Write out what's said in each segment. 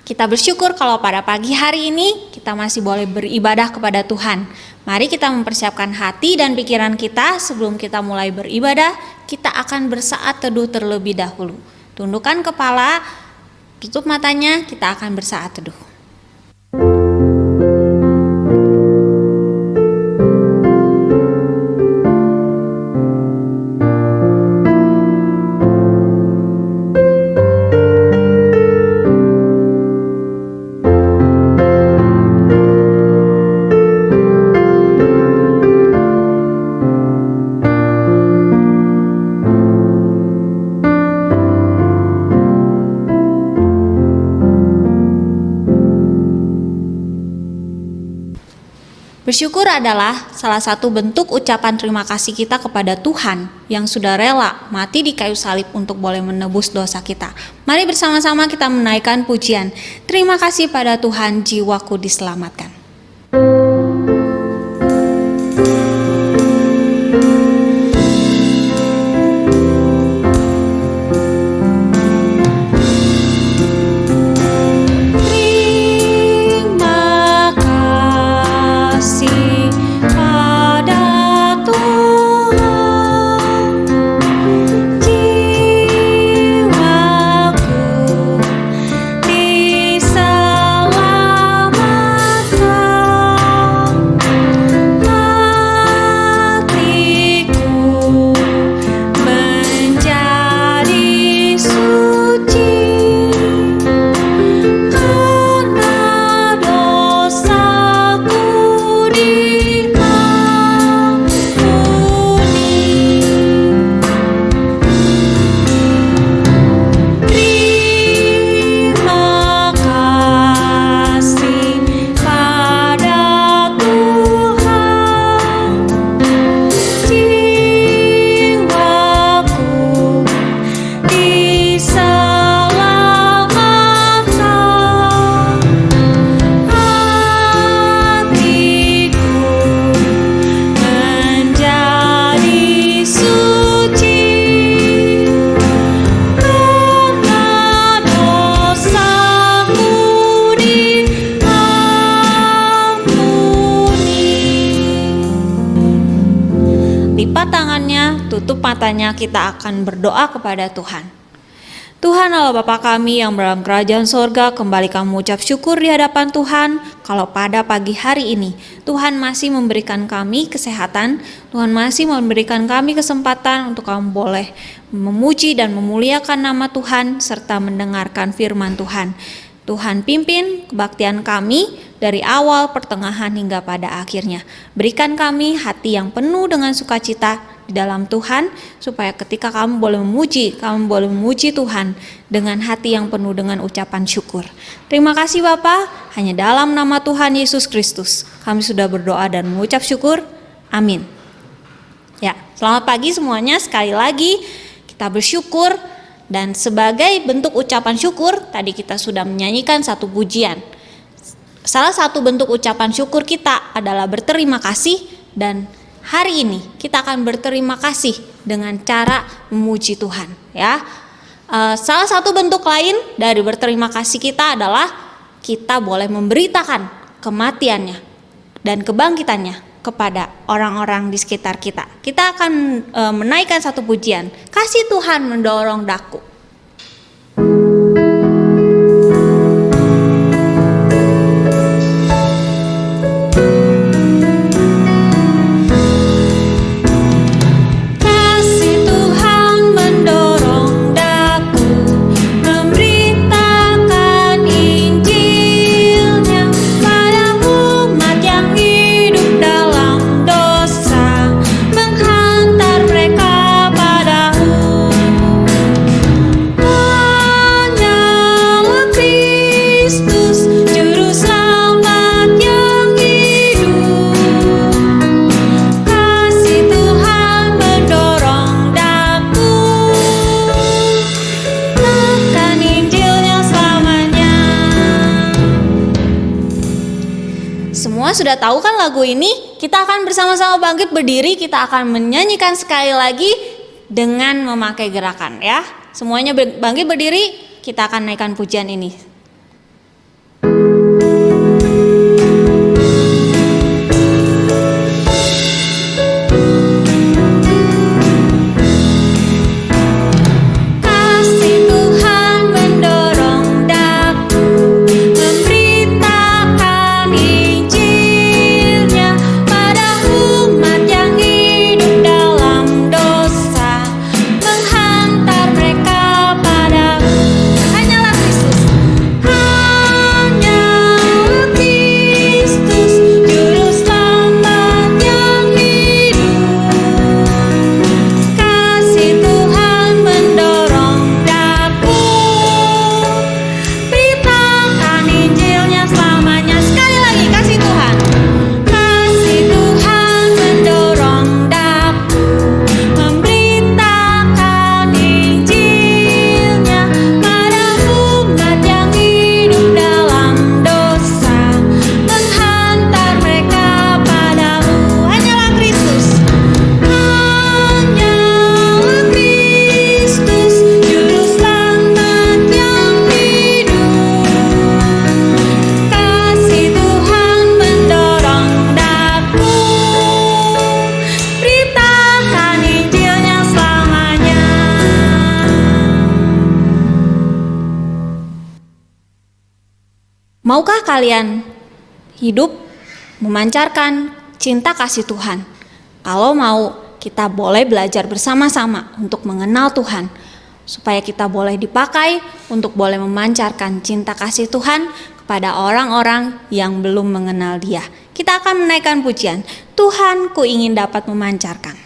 Kita bersyukur kalau pada pagi hari ini kita masih boleh beribadah kepada Tuhan. Mari kita mempersiapkan hati dan pikiran kita sebelum kita mulai beribadah. Kita akan bersaat teduh terlebih dahulu. Tundukkan kepala, tutup matanya, kita akan bersaat teduh. Bersyukur adalah salah satu bentuk ucapan terima kasih kita kepada Tuhan yang sudah rela mati di kayu salib untuk boleh menebus dosa kita. Mari bersama-sama kita menaikkan pujian. Terima kasih pada Tuhan, jiwaku diselamatkan. Lipat tangannya, tutup matanya, kita akan berdoa kepada Tuhan. Tuhan Allah Bapa kami yang dalam kerajaan sorga, kembali kami mengucap syukur di hadapan Tuhan kalau pada pagi hari ini Tuhan masih memberikan kami kesehatan, Tuhan masih memberikan kami kesempatan untuk kami boleh memuji dan memuliakan nama Tuhan serta mendengarkan firman Tuhan. Tuhan pimpin kebaktian kami dari awal, pertengahan hingga pada akhirnya. Berikan kami hati yang penuh dengan sukacita di dalam Tuhan, supaya ketika kami boleh memuji Tuhan dengan hati yang penuh dengan ucapan syukur. Terima kasih Bapa, hanya dalam nama Tuhan Yesus Kristus kami sudah berdoa dan mengucap syukur. Amin. Ya, selamat pagi semuanya. Sekali lagi kita bersyukur. Dan sebagai bentuk ucapan syukur, tadi kita sudah menyanyikan satu pujian. Salah satu bentuk ucapan syukur kita adalah berterima kasih, dan hari ini kita akan berterima kasih dengan cara memuji Tuhan. Ya, salah satu bentuk lain dari berterima kasih kita adalah kita boleh memberitakan kematiannya dan kebangkitannya kepada orang-orang di sekitar kita. Kita akan menaikkan satu pujian, kasih Tuhan mendorong daku. Sudah tahu kan lagu ini? Kita akan bersama-sama bangkit berdiri, kita akan menyanyikan sekali lagi dengan memakai gerakan ya. Semuanya bangkit berdiri, kita akan naikkan pujian ini. Maukah kalian hidup memancarkan cinta kasih Tuhan? Kalau mau, kita boleh belajar bersama-sama untuk mengenal Tuhan, supaya kita boleh dipakai untuk boleh memancarkan cinta kasih Tuhan kepada orang-orang yang belum mengenal Dia. Kita akan menaikkan pujian, Tuhan ku ingin dapat memancarkan.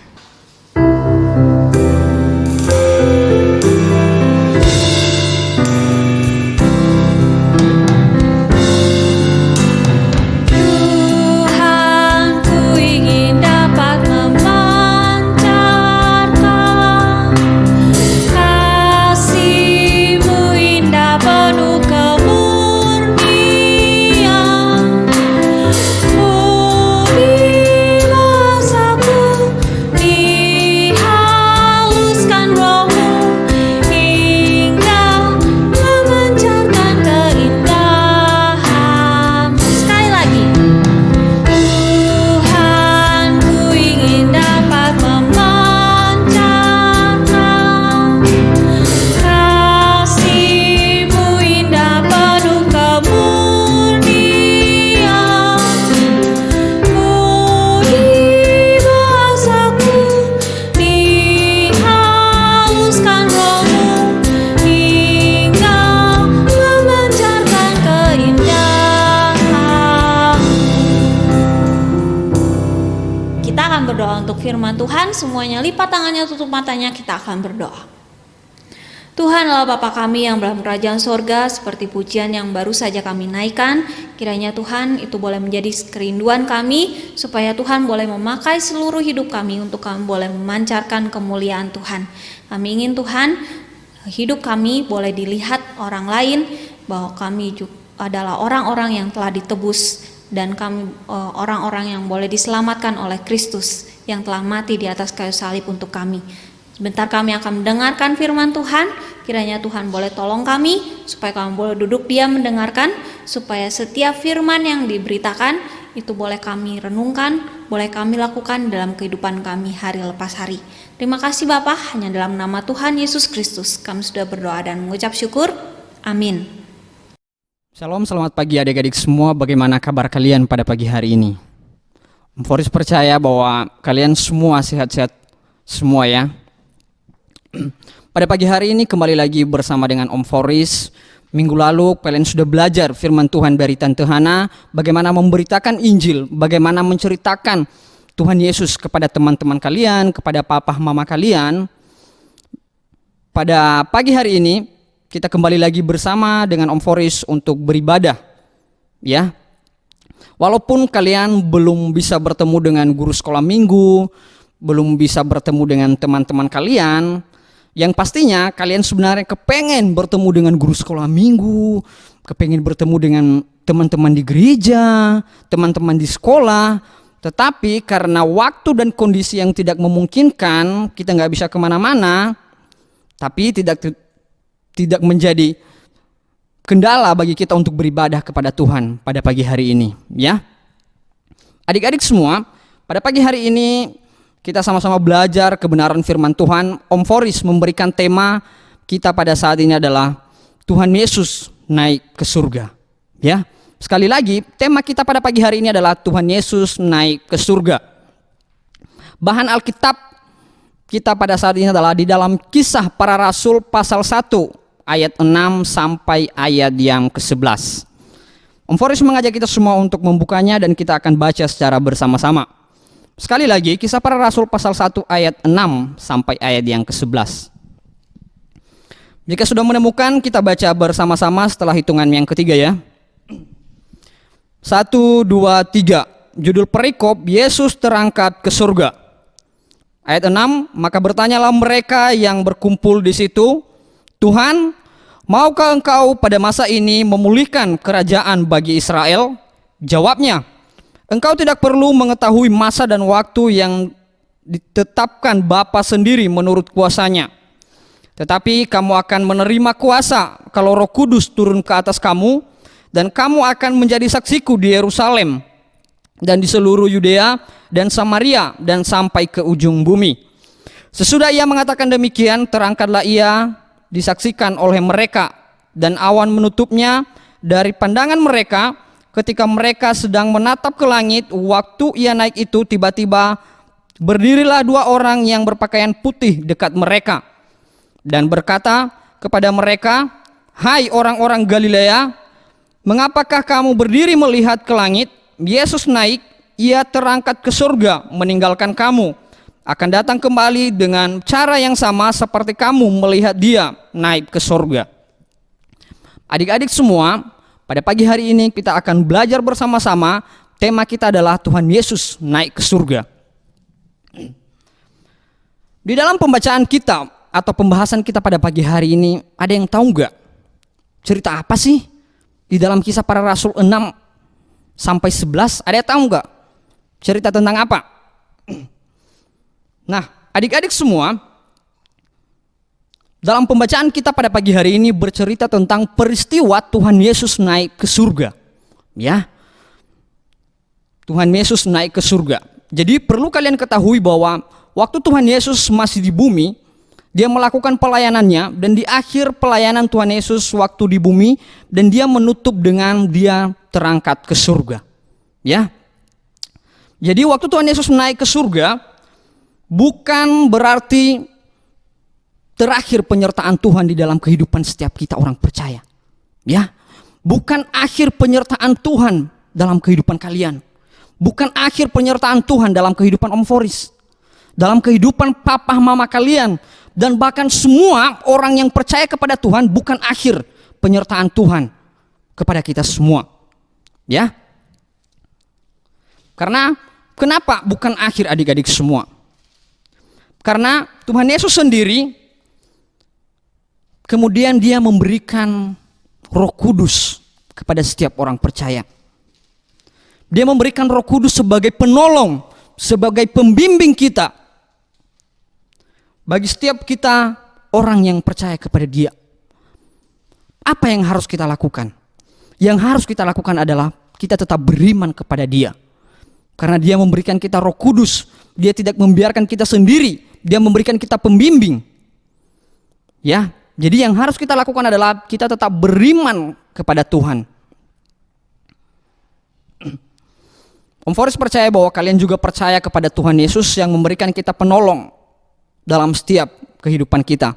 Firman Tuhan, semuanya lipat tangannya, tutup matanya, kita akan berdoa. Tuhan Allah Bapa kami yang dalam kerajaan sorga, seperti pujian yang baru saja kami naikkan, kiranya Tuhan itu boleh menjadi kerinduan kami, supaya Tuhan boleh memakai seluruh hidup kami untuk kami boleh memancarkan kemuliaan Tuhan. Kami ingin Tuhan, hidup kami boleh dilihat orang lain, bahwa kami juga adalah orang-orang yang telah ditebus, dan kami orang-orang yang boleh diselamatkan oleh Kristus yang telah mati di atas kayu salib untuk kami. Sebentar kami akan mendengarkan firman Tuhan, kiranya Tuhan boleh tolong kami, supaya kami boleh duduk diam mendengarkan, supaya setiap firman yang diberitakan, itu boleh kami renungkan, boleh kami lakukan dalam kehidupan kami hari lepas hari. Terima kasih Bapa, hanya dalam nama Tuhan Yesus Kristus, kami sudah berdoa dan mengucap syukur. Amin. Shalom, selamat pagi adik-adik semua. Bagaimana kabar kalian pada pagi hari ini? Om Foris percaya bahwa kalian semua sehat-sehat semua ya. Pada pagi hari ini kembali lagi bersama dengan Om Foris. Minggu lalu kalian sudah belajar firman Tuhan dari Tante Hana, bagaimana memberitakan Injil, bagaimana menceritakan Tuhan Yesus kepada teman-teman kalian, kepada papa mama kalian. Pada pagi hari ini kita kembali lagi bersama dengan Om Foris untuk beribadah, ya. Walaupun kalian belum bisa bertemu dengan guru sekolah minggu, belum bisa bertemu dengan teman-teman kalian, yang pastinya kalian sebenarnya kepengen bertemu dengan guru sekolah minggu, kepengen bertemu dengan teman-teman di gereja, teman-teman di sekolah, tetapi karena waktu dan kondisi yang tidak memungkinkan, kita nggak bisa kemana-mana, tapi tidak menjadi kendala bagi kita untuk beribadah kepada Tuhan pada pagi hari ini, ya. Adik-adik semua, pada pagi hari ini kita sama-sama belajar kebenaran firman Tuhan. Om Foris memberikan tema kita pada saat ini adalah Tuhan Yesus naik ke surga, ya. Sekali lagi, tema kita pada pagi hari ini adalah Tuhan Yesus naik ke surga. Bahan Alkitab kita pada saat ini adalah di dalam Kisah Para Rasul pasal 1 ayat 6 sampai ayat yang ke-11. Om Foris mengajak kita semua untuk membukanya dan kita akan baca secara bersama-sama. Sekali lagi, Kisah Para Rasul pasal 1 ayat 6 sampai ayat yang ke-11. Jika sudah menemukan, kita baca bersama-sama setelah hitungan yang ketiga ya. 1, 2, 3. Judul perikop, Yesus terangkat ke surga. Ayat 6, maka bertanyalah mereka yang berkumpul di situ, Tuhan, maukah engkau pada masa ini memulihkan kerajaan bagi Israel? Jawabnya, engkau tidak perlu mengetahui masa dan waktu yang ditetapkan Bapa sendiri menurut kuasanya. Tetapi kamu akan menerima kuasa kalau Roh Kudus turun ke atas kamu, dan kamu akan menjadi saksiku di Yerusalem dan di seluruh Yudea dan Samaria dan sampai ke ujung bumi. Sesudah ia mengatakan demikian, terangkatlah ia disaksikan oleh mereka, dan awan menutupnya, dari pandangan mereka ketika mereka sedang menatap ke langit. Waktu ia naik itu, tiba-tiba berdirilah dua orang yang berpakaian putih dekat mereka dan berkata kepada mereka, "Hai orang-orang Galilea, mengapakah kamu berdiri melihat ke langit? Yesus naik, ia terangkat ke surga meninggalkan kamu. Akan datang kembali dengan cara yang sama seperti kamu melihat dia naik ke surga." Adik-adik semua, pada pagi hari ini kita akan belajar bersama-sama. Tema kita adalah Tuhan Yesus naik ke surga. Di dalam pembacaan kita atau pembahasan kita pada pagi hari ini, ada yang tahu nggak cerita apa sih di dalam Kisah Para Rasul 6 sampai 11? Ada yang tahu nggak cerita tentang apa? Nah, adik-adik semua, dalam pembacaan kita pada pagi hari ini bercerita tentang peristiwa Tuhan Yesus naik ke surga. Ya, Tuhan Yesus naik ke surga. Jadi perlu kalian ketahui bahwa waktu Tuhan Yesus masih di bumi, dia melakukan pelayanannya, dan di akhir pelayanan Tuhan Yesus waktu di bumi, dan dia menutup dengan dia terangkat ke surga. Ya, jadi waktu Tuhan Yesus naik ke surga, bukan berarti terakhir penyertaan Tuhan di dalam kehidupan setiap kita orang percaya. Ya, bukan akhir penyertaan Tuhan dalam kehidupan kalian. Bukan akhir penyertaan Tuhan dalam kehidupan Om Foris, dalam kehidupan papa mama kalian, dan bahkan semua orang yang percaya kepada Tuhan. Bukan akhir penyertaan Tuhan kepada kita semua. Ya, karena kenapa bukan akhir, adik-adik semua? Karena Tuhan Yesus sendiri kemudian dia memberikan Roh Kudus kepada setiap orang percaya. Dia memberikan Roh Kudus sebagai penolong, sebagai pembimbing kita bagi setiap kita orang yang percaya kepada dia. Apa yang harus kita lakukan? Yang harus kita lakukan adalah kita tetap beriman kepada dia. Karena dia memberikan kita Roh Kudus, dia tidak membiarkan kita sendiri, dia memberikan kita pembimbing. Ya, jadi yang harus kita lakukan adalah kita tetap beriman kepada Tuhan. Om Foris percaya bahwa kalian juga percaya kepada Tuhan Yesus yang memberikan kita penolong dalam setiap kehidupan kita.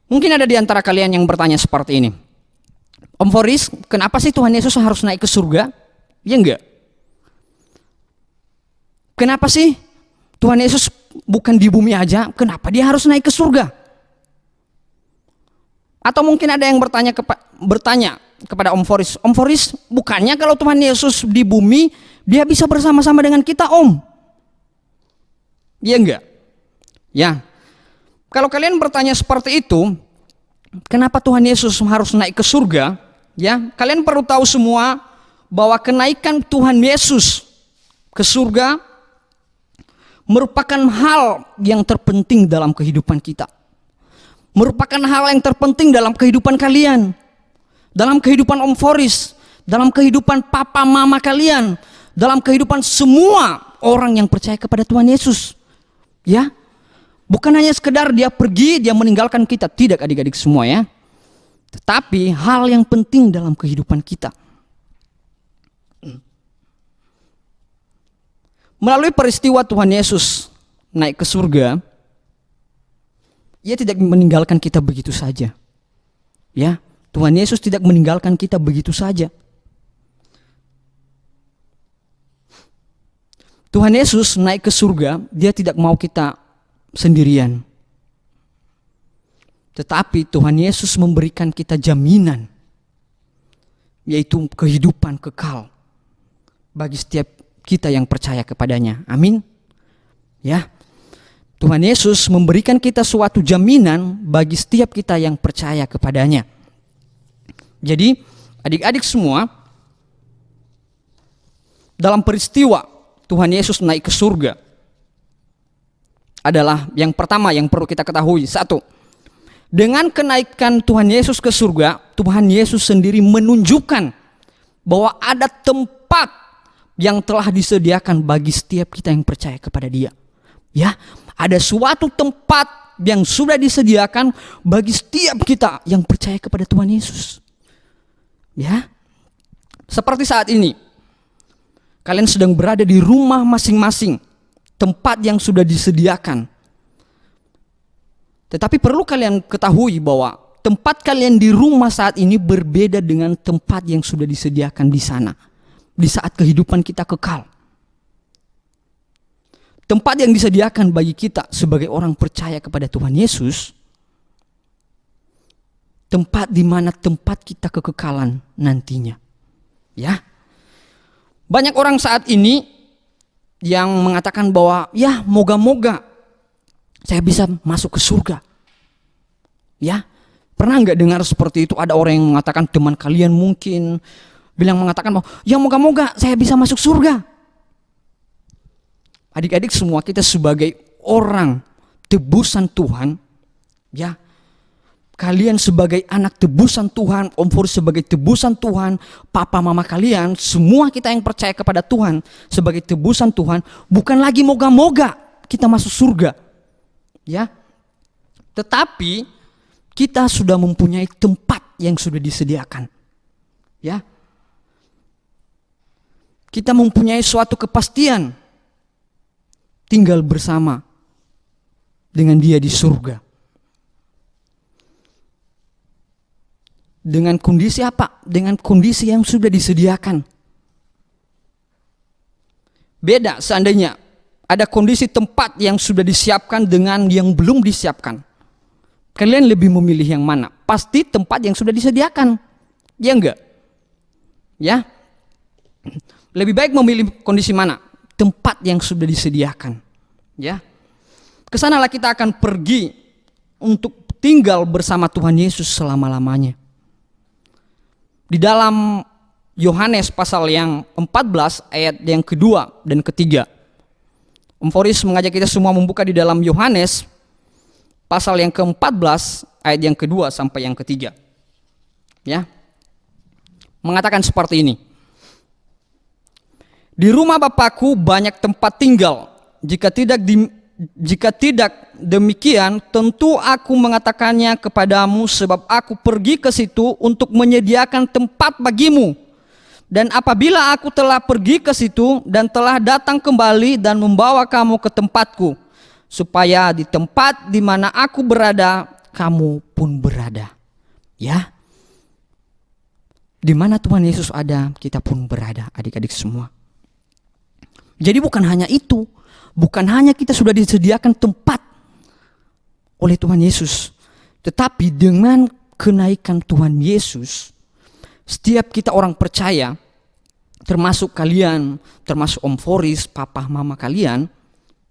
Mungkin ada di antara kalian yang bertanya seperti ini, "Om Foris, kenapa sih Tuhan Yesus harus naik ke surga?" Ya enggak? Kenapa sih Tuhan Yesus bukan di bumi aja? Kenapa dia harus naik ke surga? Atau mungkin ada yang bertanya kepada Om Foris, "Om Foris, bukannya kalau Tuhan Yesus di bumi, dia bisa bersama-sama dengan kita, Om?" Iya enggak? Ya, kalau kalian bertanya seperti itu, kenapa Tuhan Yesus harus naik ke surga? Ya, kalian perlu tahu semua bahwa kenaikan Tuhan Yesus ke surga merupakan hal yang terpenting dalam kehidupan kita. Merupakan hal yang terpenting dalam kehidupan kalian, dalam kehidupan Om Foris, dalam kehidupan papa mama kalian, dalam kehidupan semua orang yang percaya kepada Tuhan Yesus. Ya, bukan hanya sekedar dia pergi, dia meninggalkan kita, tidak adik-adik semua ya. Tetapi hal yang penting dalam kehidupan kita. Melalui peristiwa Tuhan Yesus naik ke surga, ia tidak meninggalkan kita begitu saja. Ya, Tuhan Yesus tidak meninggalkan kita begitu saja. Tuhan Yesus naik ke surga, dia tidak mau kita sendirian. Tetapi Tuhan Yesus memberikan kita jaminan, yaitu kehidupan kekal bagi setiap kita yang percaya kepadanya. Amin. Ya, Tuhan Yesus memberikan kita suatu jaminan bagi setiap kita yang percaya kepadanya. Jadi adik-adik semua, dalam peristiwa Tuhan Yesus naik ke surga adalah yang pertama yang perlu kita ketahui. Satu, dengan kenaikan Tuhan Yesus ke surga, Tuhan Yesus sendiri menunjukkan bahwa ada tempat yang telah disediakan bagi setiap kita yang percaya kepada dia. Ya, ada suatu tempat yang sudah disediakan bagi setiap kita yang percaya kepada Tuhan Yesus. Ya. Seperti saat ini, kalian sedang berada di rumah masing-masing, tempat yang sudah disediakan. Tetapi perlu kalian ketahui bahwa tempat kalian di rumah saat ini berbeda dengan tempat yang sudah disediakan di sana, di saat kehidupan kita kekal. Tempat yang disediakan bagi kita sebagai orang percaya kepada Tuhan Yesus, tempat di mana tempat kita kekekalan nantinya. Ya. Banyak orang saat ini yang mengatakan bahwa ya moga-moga saya bisa masuk ke surga. Ya. Pernah nggak dengar seperti itu? Ada orang yang mengatakan, teman kalian mungkin mengatakan bahwa ya moga-moga saya bisa masuk surga. Adik-adik semua, kita sebagai orang tebusan Tuhan, ya, kalian sebagai anak tebusan Tuhan, Om Foris sebagai tebusan Tuhan, papa mama kalian, semua kita yang percaya kepada Tuhan sebagai tebusan Tuhan, bukan lagi moga-moga kita masuk surga. Ya. Tetapi kita sudah mempunyai tempat yang sudah disediakan. Ya. Kita mempunyai suatu kepastian tinggal bersama dengan Dia di surga. Dengan kondisi apa? Dengan kondisi yang sudah disediakan. Beda seandainya ada kondisi tempat yang sudah disiapkan dengan yang belum disiapkan. Kalian lebih memilih yang mana? Pasti tempat yang sudah disediakan. Ya enggak? Ya. Lebih baik memilih kondisi mana? Tempat yang sudah disediakan. Ya. Kesanalah kita akan pergi untuk tinggal bersama Tuhan Yesus selama-lamanya. Di dalam Yohanes pasal yang 14 ayat yang kedua dan ketiga. Om Foris mengajak kita semua membuka di dalam Yohanes pasal yang ke-14 ayat yang kedua sampai yang ketiga. Ya. Mengatakan seperti ini. Di rumah Bapakku banyak tempat tinggal. Jika tidak demikian, tentu aku mengatakannya kepadamu, sebab aku pergi ke situ untuk menyediakan tempat bagimu. Dan apabila aku telah pergi ke situ dan telah datang kembali dan membawa kamu ke tempatku, supaya di tempat di mana aku berada, kamu pun berada. Ya, di mana Tuhan Yesus ada, kita pun berada, adik-adik semua. Jadi bukan hanya itu. Bukan hanya kita sudah disediakan tempat oleh Tuhan Yesus, tetapi dengan kenaikan Tuhan Yesus, setiap kita orang percaya, termasuk kalian, termasuk Om Foris, papa mama kalian,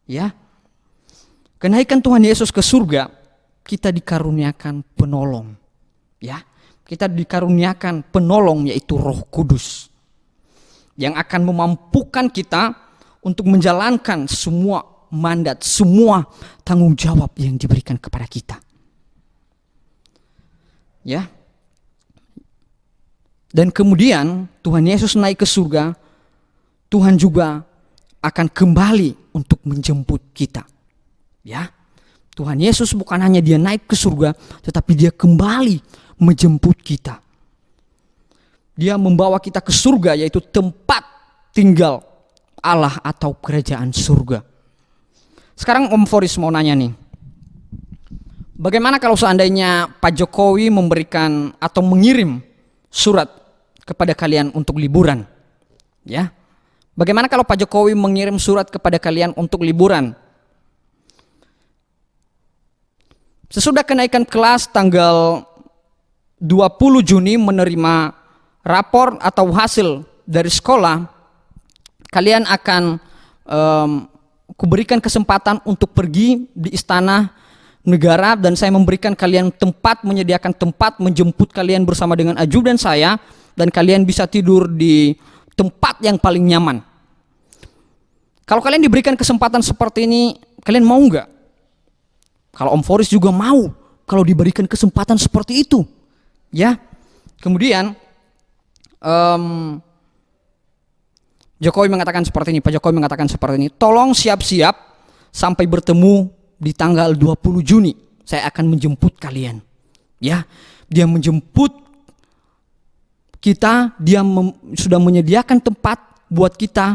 ya, kenaikan Tuhan Yesus ke surga, kita dikaruniakan penolong, ya, kita dikaruniakan penolong yaitu Roh Kudus, yang akan memampukan kita untuk menjalankan semua mandat, semua tanggung jawab yang diberikan kepada kita. Ya. Dan kemudian Tuhan Yesus naik ke surga, Tuhan juga akan kembali untuk menjemput kita. Ya. Tuhan Yesus bukan hanya dia naik ke surga, tetapi dia kembali menjemput kita. Dia membawa kita ke surga, yaitu tempat tinggal Allah atau kerajaan surga. Sekarang Om Foris mau nanya nih. Bagaimana kalau seandainya Pak Jokowi memberikan atau mengirim surat kepada kalian untuk liburan? Ya. Bagaimana kalau Pak Jokowi mengirim surat kepada kalian untuk liburan? Sesudah kenaikan kelas tanggal 20 Juni menerima rapor atau hasil dari sekolah, kalian akan kuberikan kesempatan untuk pergi di istana negara, dan saya memberikan kalian tempat, menyediakan tempat menjemput kalian bersama dengan ajudan saya, dan kalian bisa tidur di tempat yang paling nyaman. Kalau kalian diberikan kesempatan seperti ini, kalian mau nggak? Kalau Om Foris juga mau kalau diberikan kesempatan seperti itu, ya. Kemudian Jokowi mengatakan seperti ini, Pak Jokowi mengatakan seperti ini, tolong siap-siap sampai bertemu di tanggal 20 Juni. Saya akan menjemput kalian. Ya, dia menjemput Dia sudah menyediakan tempat buat kita,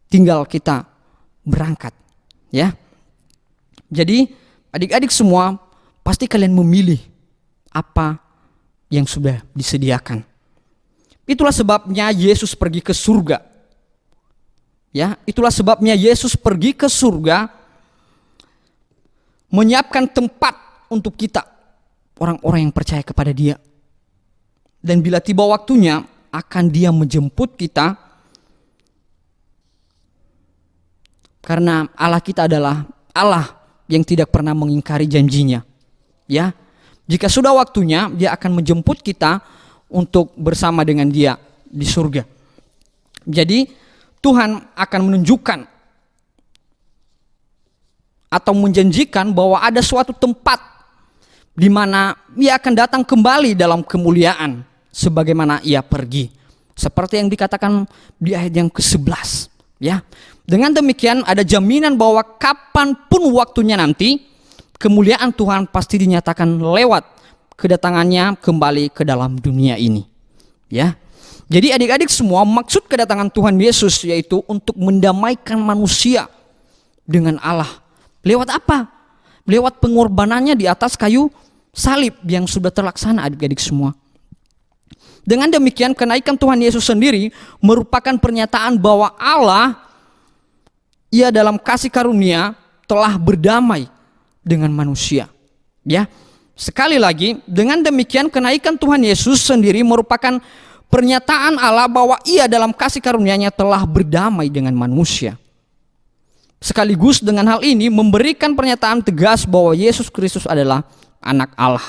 tinggal kita berangkat, ya. Jadi adik-adik semua, pasti kalian memilih apa yang sudah disediakan. Itulah sebabnya Yesus pergi ke surga. Ya, itulah sebabnya Yesus pergi ke surga, menyiapkan tempat untuk kita, orang-orang yang percaya kepada Dia. Dan bila tiba waktunya, akan Dia menjemput kita, karena Allah kita adalah Allah yang tidak pernah mengingkari janjinya. Ya, jika sudah waktunya, Dia akan menjemput kita untuk bersama dengan Dia di surga. Jadi Tuhan akan menunjukkan atau menjanjikan bahwa ada suatu tempat di mana Ia akan datang kembali dalam kemuliaan sebagaimana Ia pergi. Seperti yang dikatakan di ayat yang ke-11, ya. Dengan demikian ada jaminan bahwa kapanpun waktunya nanti, kemuliaan Tuhan pasti dinyatakan lewat kedatangannya kembali ke dalam dunia ini, ya. Jadi adik-adik semua, maksud kedatangan Tuhan Yesus yaitu untuk mendamaikan manusia dengan Allah. Lewat apa? Lewat pengorbanannya di atas kayu salib yang sudah terlaksana, adik-adik semua. Dengan demikian kenaikan Tuhan Yesus sendiri merupakan pernyataan bahwa Allah, Ia dalam kasih karunia telah berdamai dengan manusia. Ya, sekali lagi, dengan demikian kenaikan Tuhan Yesus sendiri merupakan pernyataan Allah bahwa Ia dalam kasih karunia-Nya telah berdamai dengan manusia. Sekaligus dengan hal ini memberikan pernyataan tegas bahwa Yesus Kristus adalah anak Allah.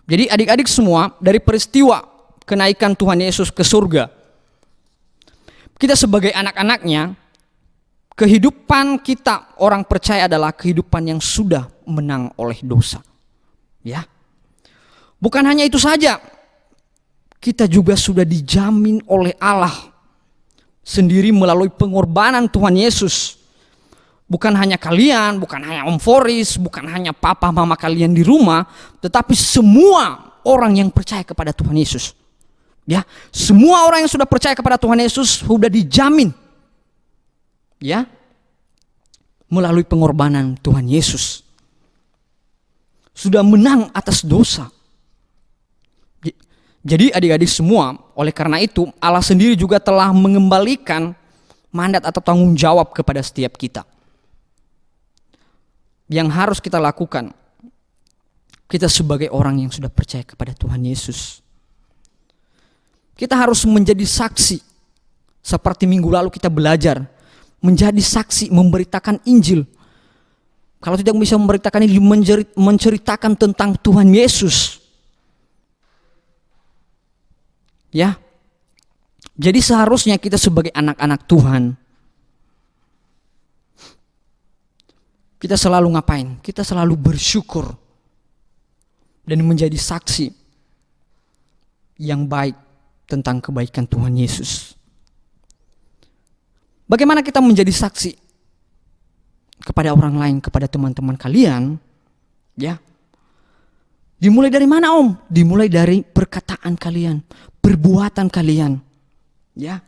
Jadi adik-adik semua, dari peristiwa kenaikan Tuhan Yesus ke surga, kita sebagai anak-anaknya, kehidupan kita orang percaya adalah kehidupan yang sudah menang oleh dosa. Ya. Bukan hanya itu saja, kita juga sudah dijamin oleh Allah sendiri melalui pengorbanan Tuhan Yesus. Bukan hanya kalian, bukan hanya Om Foris, bukan hanya papa mama kalian di rumah, tetapi semua orang yang percaya kepada Tuhan Yesus. Ya, semua orang yang sudah percaya kepada Tuhan Yesus sudah dijamin, ya, melalui pengorbanan Tuhan Yesus. Sudah menang atas dosa. Jadi adik-adik semua, oleh karena itu Allah sendiri juga telah mengembalikan mandat atau tanggung jawab kepada setiap kita. Yang harus kita lakukan, kita sebagai orang yang sudah percaya kepada Tuhan Yesus, kita harus menjadi saksi. Seperti minggu lalu kita belajar, menjadi saksi, memberitakan Injil. Kalau tidak bisa memberitakan Injil, menceritakan tentang Tuhan Yesus. Ya, jadi seharusnya kita sebagai anak-anak Tuhan, kita selalu ngapain? Kita selalu bersyukur dan menjadi saksi yang baik tentang kebaikan Tuhan Yesus. Bagaimana kita menjadi saksi kepada orang lain, kepada teman-teman kalian? Ya, dimulai dari mana, Om? Dimulai dari perkataan kalian, perbuatan kalian, ya.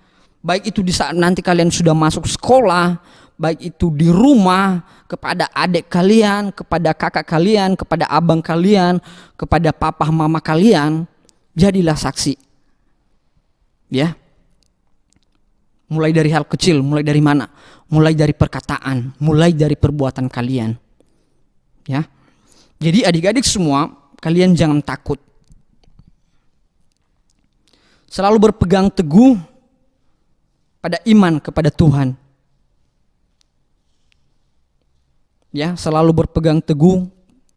Baik itu di saat nanti kalian sudah masuk sekolah, baik itu di rumah, kepada adik kalian, kepada kakak kalian, kepada abang kalian, kepada papa mama kalian, jadilah saksi. Ya. Mulai dari hal kecil, mulai dari mana? Mulai dari perkataan, mulai dari perbuatan kalian. Ya. Jadi adik-adik semua, kalian jangan takut. Selalu berpegang teguh pada iman kepada Tuhan. Ya, selalu berpegang teguh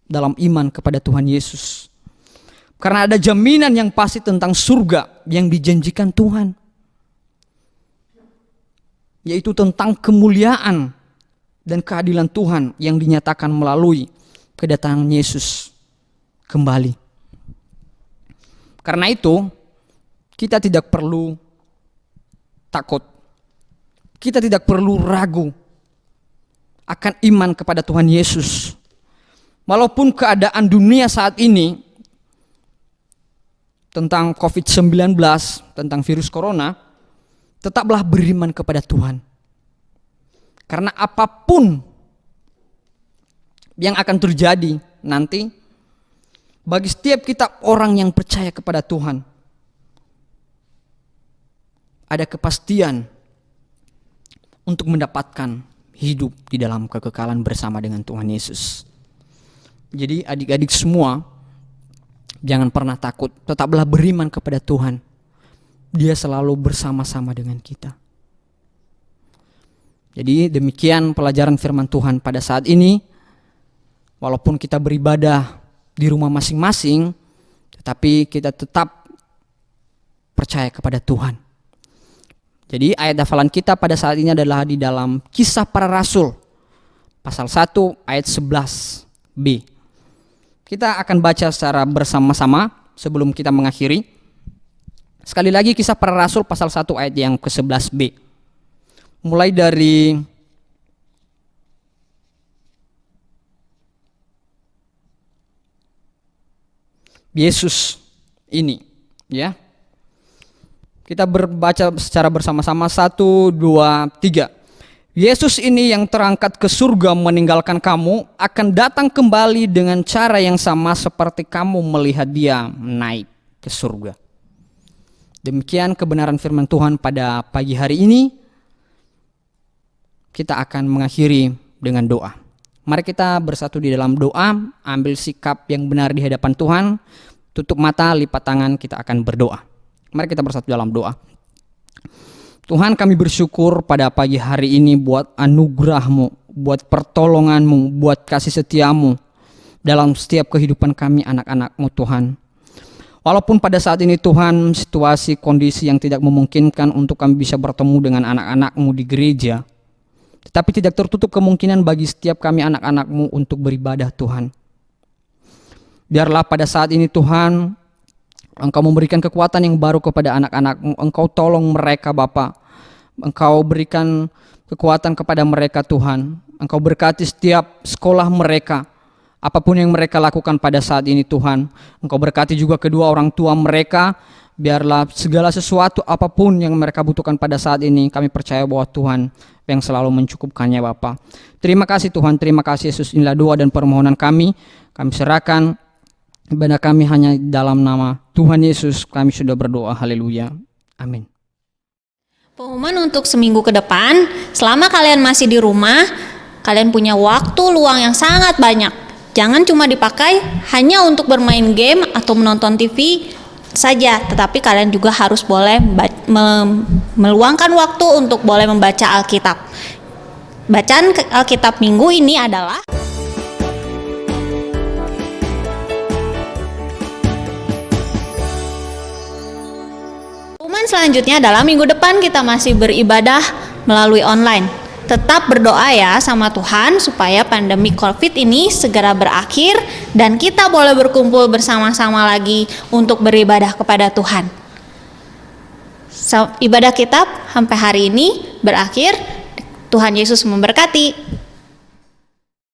dalam iman kepada Tuhan Yesus. Karena ada jaminan yang pasti tentang surga yang dijanjikan Tuhan. Yaitu tentang kemuliaan dan keadilan Tuhan yang dinyatakan melalui kedatangan Yesus kembali. Karena itu, kita tidak perlu takut. Kita tidak perlu ragu akan iman kepada Tuhan Yesus. Walaupun keadaan dunia saat ini tentang COVID-19, tentang virus corona, tetaplah beriman kepada Tuhan. Karena apapun yang akan terjadi nanti, bagi setiap kita orang yang percaya kepada Tuhan, ada kepastian untuk mendapatkan hidup di dalam kekekalan bersama dengan Tuhan Yesus. Jadi adik-adik semua, jangan pernah takut, tetaplah beriman kepada Tuhan. Dia selalu bersama-sama dengan kita. Jadi demikian pelajaran firman Tuhan pada saat ini. Walaupun kita beribadah di rumah masing-masing, tetapi kita tetap percaya kepada Tuhan. Jadi ayat hafalan kita pada saat ini adalah di dalam Kisah Para Rasul, pasal 1 ayat 11b. Kita akan baca secara bersama-sama sebelum kita mengakhiri. Sekali lagi Kisah Para Rasul pasal 1 ayat yang ke-11b. Mulai dari Yesus ini, ya. Kita berbaca secara bersama-sama 1, 2, 3. Yesus ini yang terangkat ke surga meninggalkan kamu akan datang kembali dengan cara yang sama seperti kamu melihat dia naik ke surga. Demikian kebenaran firman Tuhan pada pagi hari ini. Kita akan mengakhiri dengan doa. Mari kita bersatu di dalam doa, ambil sikap yang benar di hadapan Tuhan, tutup mata, lipat tangan, kita akan berdoa. Mari kita bersatu dalam doa. Tuhan, kami bersyukur pada pagi hari ini buat anugerah-Mu, buat pertolongan-Mu, buat kasih setia-Mu dalam setiap kehidupan kami anak-anak-Mu Tuhan. Walaupun pada saat ini Tuhan situasi kondisi yang tidak memungkinkan untuk kami bisa bertemu dengan anak-anak-Mu di gereja, tetapi tidak tertutup kemungkinan bagi setiap kami anak-anak-Mu untuk beribadah Tuhan. Biarlah pada saat ini Tuhan, Engkau memberikan kekuatan yang baru kepada anak-anak-Mu. Engkau tolong mereka Bapa. Engkau berikan kekuatan kepada mereka Tuhan. Engkau berkati setiap sekolah mereka. Apapun yang mereka lakukan pada saat ini Tuhan. Engkau berkati juga kedua orang tua mereka. Biarlah segala sesuatu apapun yang mereka butuhkan pada saat ini, kami percaya bahwa Tuhan yang selalu mencukupkannya Bapa. Terima kasih Tuhan, terima kasih Yesus. Inilah doa dan permohonan kami. Kami serahkan ibadah kami hanya dalam nama Tuhan Yesus. Kami sudah berdoa. Haleluya. Amin. Pengumuman untuk seminggu ke depan, selama kalian masih di rumah, kalian punya waktu luang yang sangat banyak. Jangan cuma dipakai hanya untuk bermain game atau menonton TV saja, tetapi kalian juga harus boleh meluangkan waktu untuk boleh membaca Alkitab. Bacaan Alkitab minggu ini adalah selanjutnya adalah minggu depan kita masih beribadah melalui online. Tetap berdoa ya sama Tuhan supaya pandemi COVID ini segera berakhir dan kita boleh berkumpul bersama-sama lagi untuk beribadah kepada Tuhan. Ibadah kita sampai hari ini berakhir. Tuhan Yesus memberkati.